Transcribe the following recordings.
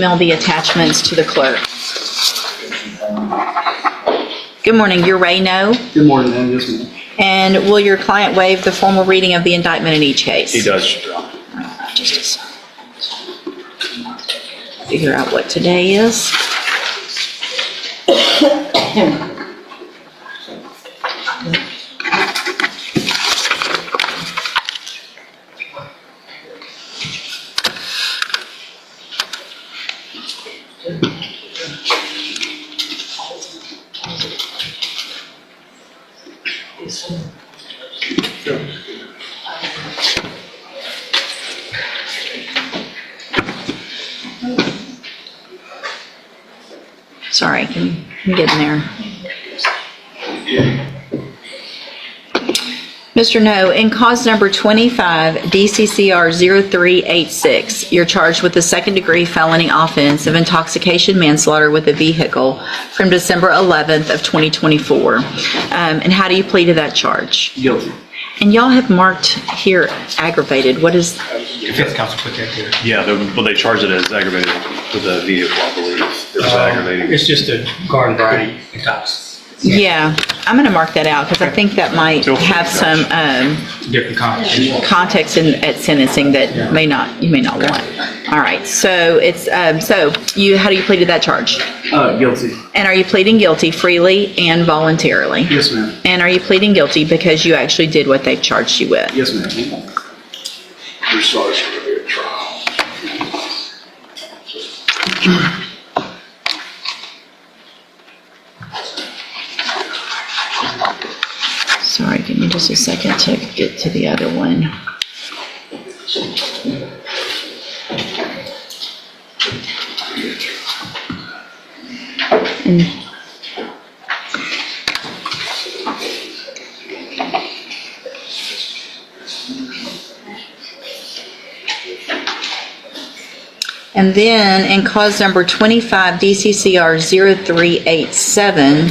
Email the attachments to the clerk. Good morning, you're Ray No. Good morning, ma'am. Yes, ma'am. And will your client waive the formal reading of the indictment in each case? He does, Your Honor. Just a second. Figure out what today is. Sorry, I'm getting there. Mr. No, in cause number 25, DCCR 0386, you're charged with the second-degree felony offense of intoxication manslaughter with a vehicle from December 11th of 2024. And how do you plead to that charge? Guilty. And y'all have marked here aggravated. What is? Defense counsel put that there. Yeah, they charged it as aggravated with a vehicle, I believe. It was aggravating. It's just a garden variety intox. Yeah, I'm going to mark that out because I think that might have some Different context. context at sentencing that you may not want. All right, so it's how do you plead to that charge? Guilty. And are you pleading guilty freely and voluntarily? Yes, ma'am. And are you pleading guilty because you actually did what they've charged you with? Yes, ma'am. Your sorry is going to be a trial. Sorry, give me just a second to get to the other one. And then in cause number 25, DCCR 0387,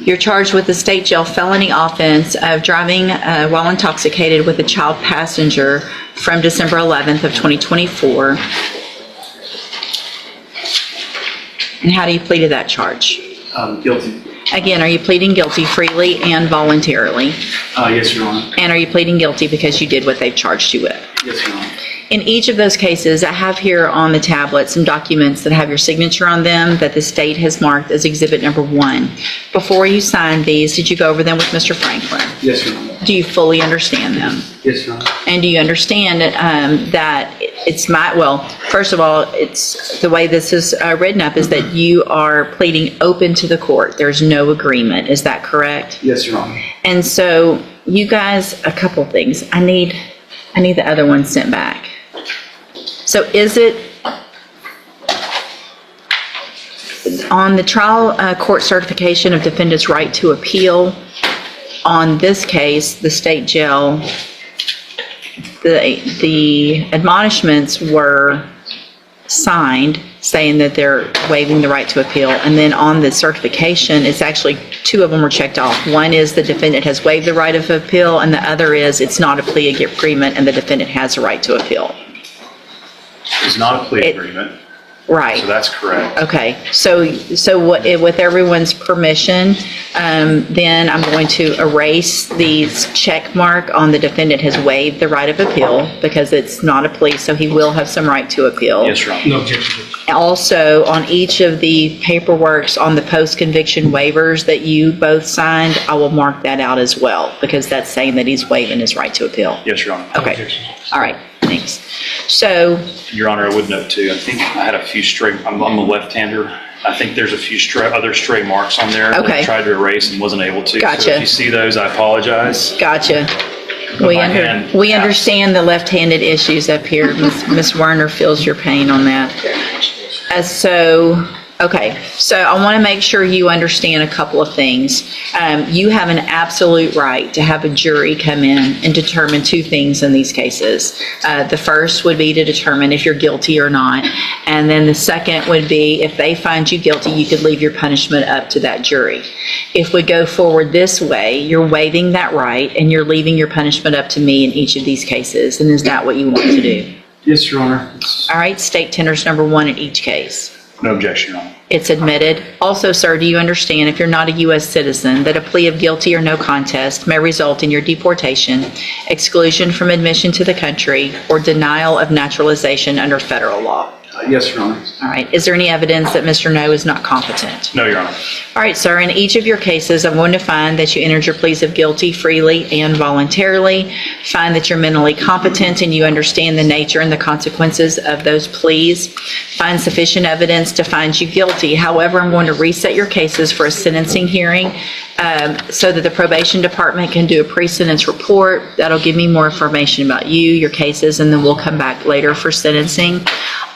you're charged with the state jail felony offense of driving while intoxicated with a child passenger from December 11th of 2024. And how do you plead to that charge? Guilty. Again, are you pleading guilty freely and voluntarily? Yes, Your Honor. And are you pleading guilty because you did what they've charged you with? Yes, Your Honor. In each of those cases, I have here on the tablet some documents that have your signature on them that the state has marked as exhibit number 1. Before you signed these, did you go over them with Mr. Franklin? Yes, Your Honor. Do you fully understand them? Yes, Your Honor. And do you understand that it's first of all, it's the way this is written up is that you are pleading open to the court. There's no agreement. Is that correct? Yes, Your Honor. And so you guys, a couple things. I need the other one sent back. So is it on the trial court certification of defendant's right to appeal on this case, the state jail, the admonishments were signed saying that they're waiving the right to appeal, and then on the certification, it's actually 2 of them were checked off. One is the defendant has waived the right of appeal, and the other is it's not a plea agreement and the defendant has a right to appeal. It's not a plea agreement, Right. so that's correct. Okay, so with everyone's permission, then I'm going to erase the check mark on the defendant has waived the right of appeal because it's not a plea, so he will have some right to appeal. Yes, Your Honor. No objection. Also, on each of the paperworks on the post-conviction waivers that you both signed, I will mark that out as well because that's saying that he's waiving his right to appeal. Yes, Your Honor. Okay, Objection. all right, thanks. So, Your Honor, I would note too, I think I had a few I'm a left-hander. I think there's a few other stray marks on there that Okay. I tried to erase and wasn't able to. Gotcha. So if you see those, I apologize. gotcha. But We my hand we taps. understand the left-handed issues up here. Ms. Werner feels your pain on that. Okay, so I want to make sure you understand a couple of things. You have an absolute right to have a jury come in and determine 2 things in these cases. The first would be to determine if you're guilty or not, and then the second would be if they find you guilty, you could leave your punishment up to that jury. If we go forward this way, you're waiving that right and you're leaving your punishment up to me in each of these cases, and is that what you want to do? Yes, Your Honor. It's- All right, state tenders number 1 in each case. No objection, Your Honor. It's admitted. Also, sir, do you understand if you're not a U.S. citizen that a plea of guilty or no contest may result in your deportation, exclusion from admission to the country, or denial of naturalization under federal law? Yes, Your Honor. All right. Is there any evidence that Mr. No is not competent? No, Your Honor. All right, sir. In each of your cases, I'm going to find that you entered your pleas of guilty freely and voluntarily, find that you're mentally competent and you understand the nature and the consequences of those pleas, find sufficient evidence to find you guilty. However, I'm going to reset your cases for a sentencing hearing so that the probation department can do a pre-sentence report. That'll give me more information about you, your cases, and then we'll come back later for sentencing.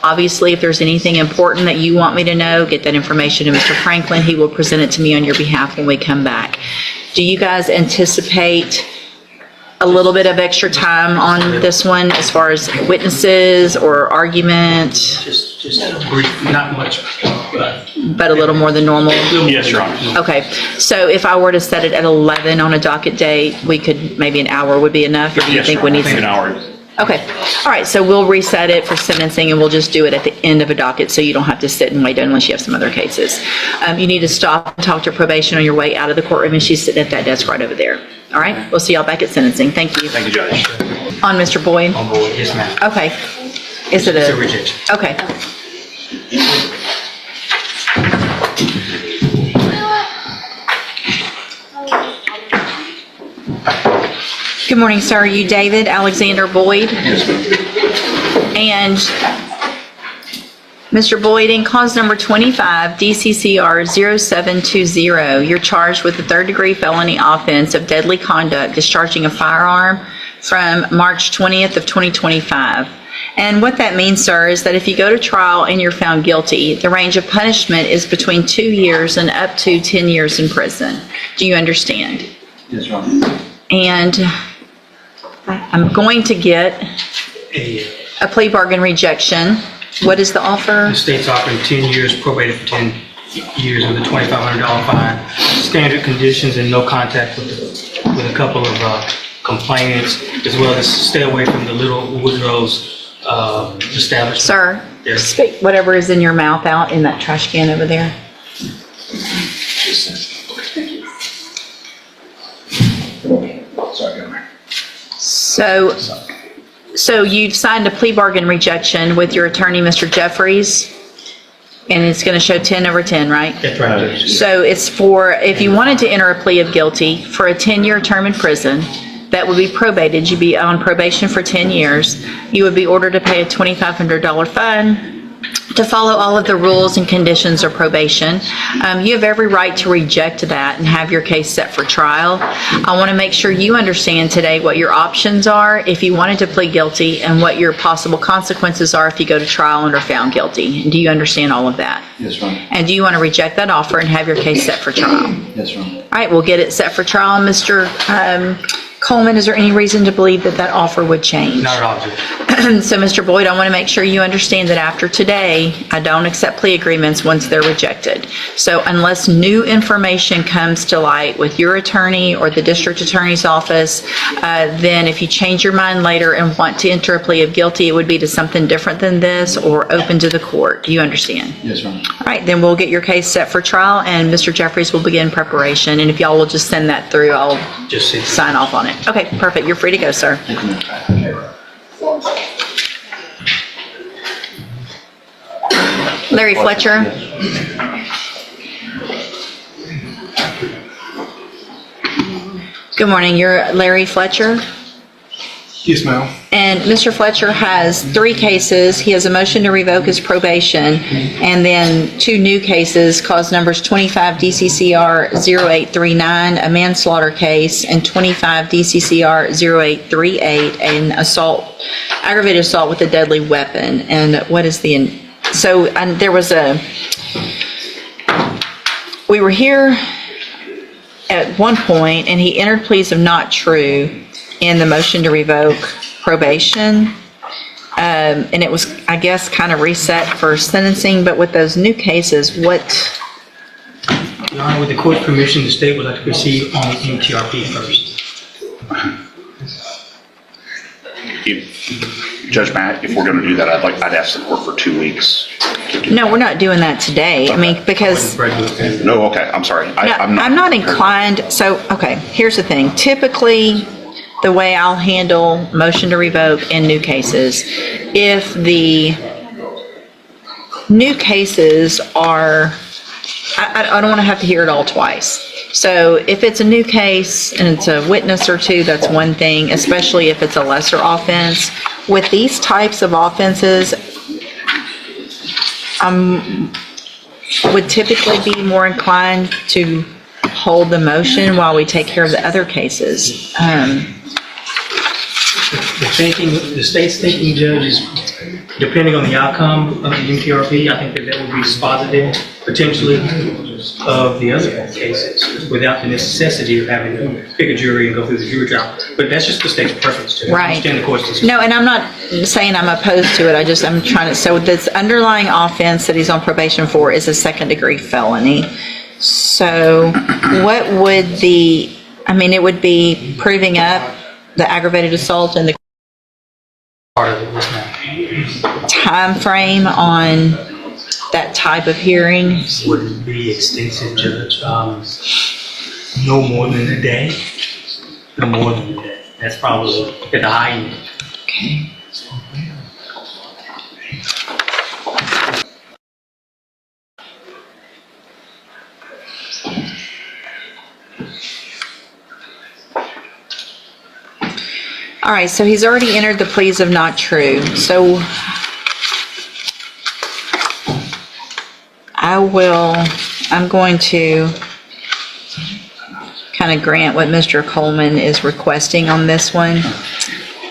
Obviously, if there's anything important that you want me to know, get that information to Mr. Franklin. He will present it to me on your behalf when we come back. Do you guys anticipate a little bit of extra time on this one as far as witnesses or argument, Just brief, not much. but a little more than normal? Yes, Your Honor. Okay, so if I were to set it at 11 on a docket date, we could, maybe an hour would be enough? Or do you Yes, think Your we Honor. I need think an some? hour. Okay, all right, so we'll reset it for sentencing and we'll just do it at the end of a docket so you don't have to sit and wait unless you have some other cases. You need to stop and talk to probation on your way out of the courtroom and she's sitting at that desk right over there. All right, we'll see y'all back at sentencing. Thank you. Thank you, Judge. On Mr. Boyd? On board, yes, ma'am. Okay. Is it It's a a? rejection. Okay. Good morning, sir. Are you David Alexander Boyd? Yes, ma'am. And Mr. Boyd, in cause number 25, DCCR 0720, you're charged with the third-degree felony offense of deadly conduct, discharging a firearm from March 20th of 2025. And what that means, sir, is that if you go to trial and you're found guilty, the range of punishment is between 2 years and up to 10 years in prison. Do you understand? Yes, Your Honor. And I'm going to get a plea bargain rejection. What is the offer? The state's offering 10 years, probated for 10 years with a $2,500 fine. Standard conditions and no contact with a couple of complainants, as well as stay away from the Little Woodrow's establishment. Sir, Yes. spit whatever is in your mouth out in that trash can over there. Sorry, Your Honor. So you've signed a plea bargain rejection with your attorney, Mr. Jeffries, and it's going to show 10 over 10, right? That's right. So it's for, if you wanted to enter a plea of guilty for a 10-year term in prison, that would be probated. You'd be on probation for 10 years. You would be ordered to pay a $2,500 fine to follow all of the rules and conditions of probation. You have every right to reject that and have your case set for trial. I want to make sure you understand today what your options are if you wanted to plead guilty and what your possible consequences are if you go to trial and are found guilty. Do you understand all of that? Yes, Your Honor. And do you want to reject that offer and have your case set for trial? Yes, Your Honor. All right, we'll get it set for trial. Mr. Coleman, is there any reason to believe that that offer would change? Not at all, Judge. So, Mr. Boyd, I want to make sure you understand that after today, I don't accept plea agreements once they're rejected. So unless new information comes to light with your attorney or the district attorney's office, then if you change your mind later and want to enter a plea of guilty, it would be to something different than this or open to the court. Do you understand? Yes, Your Honor. All right, then we'll get your case set for trial and Mr. Jeffries will begin preparation. And if y'all will just send that through, I'll Just see. sign off on it. Okay, perfect. You're free to go, sir. Larry Fletcher. Good morning. You're Larry Fletcher? Yes, ma'am. And Mr. Fletcher has 3 cases. He has a motion to revoke his probation, and then 2 new cases, cause numbers 25 DCCR 0839, a manslaughter case, and 25 DCCR 0838, an assault, aggravated assault with a deadly weapon. And what is the, so there was we were here at one point, and he entered pleas of not true in the motion to revoke probation. And it was, I guess, kind of reset for sentencing, but with those new cases, what? Your Honor, with the court's permission, the state would like to proceed on the MTRP first. You- Judge Matt, if we're going to do that, I'd ask the court for 2 weeks. No, we're not doing that today. I mean, because No, okay, I'm sorry. no, I'm not inclined, so, okay, here's the thing. Typically, the way I'll handle motion to revoke in new cases, if the new cases are, I don't want to have to hear it all twice. So if it's a new case and it's a witness or two, that's one thing, especially if it's a lesser offense. With these types of offenses, would typically be more inclined to hold the motion while we take care of the other cases. The state's thinking, Judge, is depending on the outcome of the MTRP, I think that would be dispositive potentially of the other cases without the necessity of having to pick a jury and go through the jury trial. But that's just the state's preference to Right. understand the court's decision. No, and I'm not saying I'm opposed to it, I'm trying to, so this underlying offense that he's on probation for is a second-degree felony. So what would it would be proving up the aggravated assault and the Part of it was not. time frame on that type of hearing? Wouldn't be extensive, Judge. No more than a day. No more than a day. That's probably at the high end. Okay. All right, so he's already entered the pleas of not true. So I'm going to kind of grant what Mr. Coleman is requesting on this one.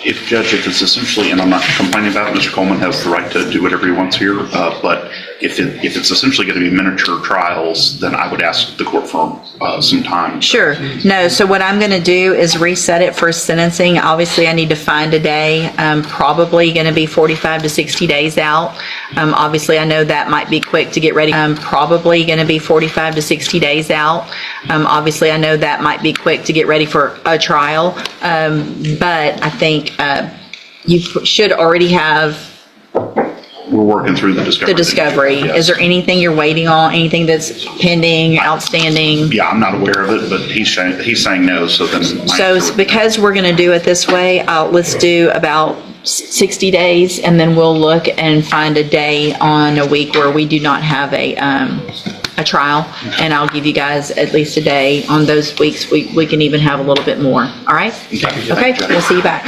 If it's essentially, and I'm not complaining about it, Mr. Coleman has the right to do whatever he wants here, but if it's essentially going to be miniature trials, then I would ask the court for some time. Sure. No, so what I'm going to do is reset it for sentencing. Obviously, I need to find a day. Probably going to be 45 to 60 days out. Obviously, I know that might be quick to get ready. Probably going to be 45 to 60 days out. Obviously, I know that might be quick to get ready for a trial. But I think you should already have We're working through the discovery. the discovery. Yes. Is there anything you're waiting on? Anything that's pending, outstanding? Yeah, I'm not aware of it, but he's saying no, so then. So because we're going to do it this way, let's do about 60 days, and then we'll look and find a day on a week where we do not have a trial, and I'll give you guys at least a day on those weeks. We can even have a little bit more. All right? Okay, we'll see you back.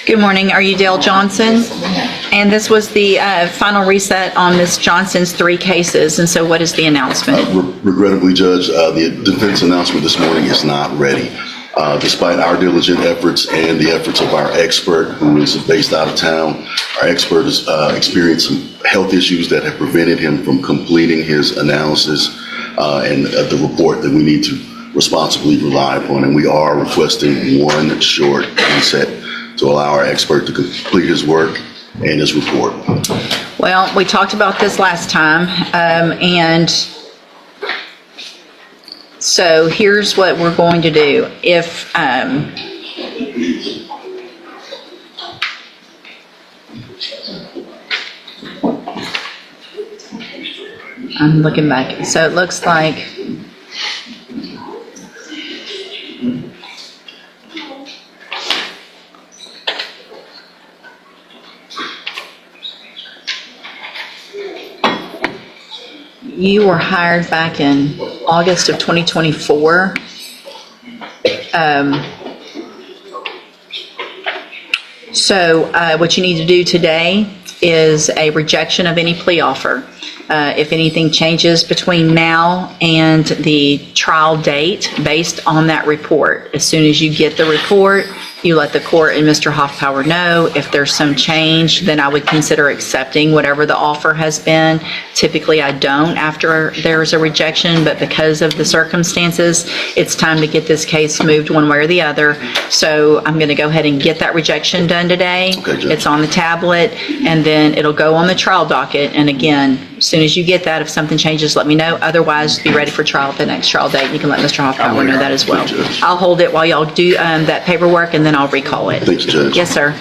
Good morning. Are you Dale Johnson? And this was the final reset on Ms. Johnson's 3 cases. And so what is the announcement? Regrettably, Judge, the defense announcement this morning is not ready. Despite our diligent efforts and the efforts of our expert, who is based out of town, our expert has experienced some health issues that have prevented him from completing his analysis and the report that we need to responsibly rely upon. And we are requesting one short reset to allow our expert to complete his work and his report. Well, we talked about this last time, and so here's what we're going to do. If I'm looking back, so it looks like you were hired back in August of 2024. So what you need to do today is a rejection of any plea offer. If anything changes between now and the trial date based on that report, as soon as you get the report, you let the court and Mr. Hoffpower know. If there's some change, then I would consider accepting whatever the offer has been. Typically, I don't after there's a rejection, but because of the circumstances, it's time to get this case moved one way or the other. So I'm going to go ahead and get that rejection done today. Okay, Judge. It's on the tablet, and then it'll go on the trial docket. And again, As soon as you get that, if something changes, let me know. Otherwise, be ready for trial at the next trial date. You can let Mr. Hoffbauer know that as well. Thank you, Judge. I'll hold it while y'all do that paperwork, and then I'll recall it. Thank you, Judge. Yes, sir.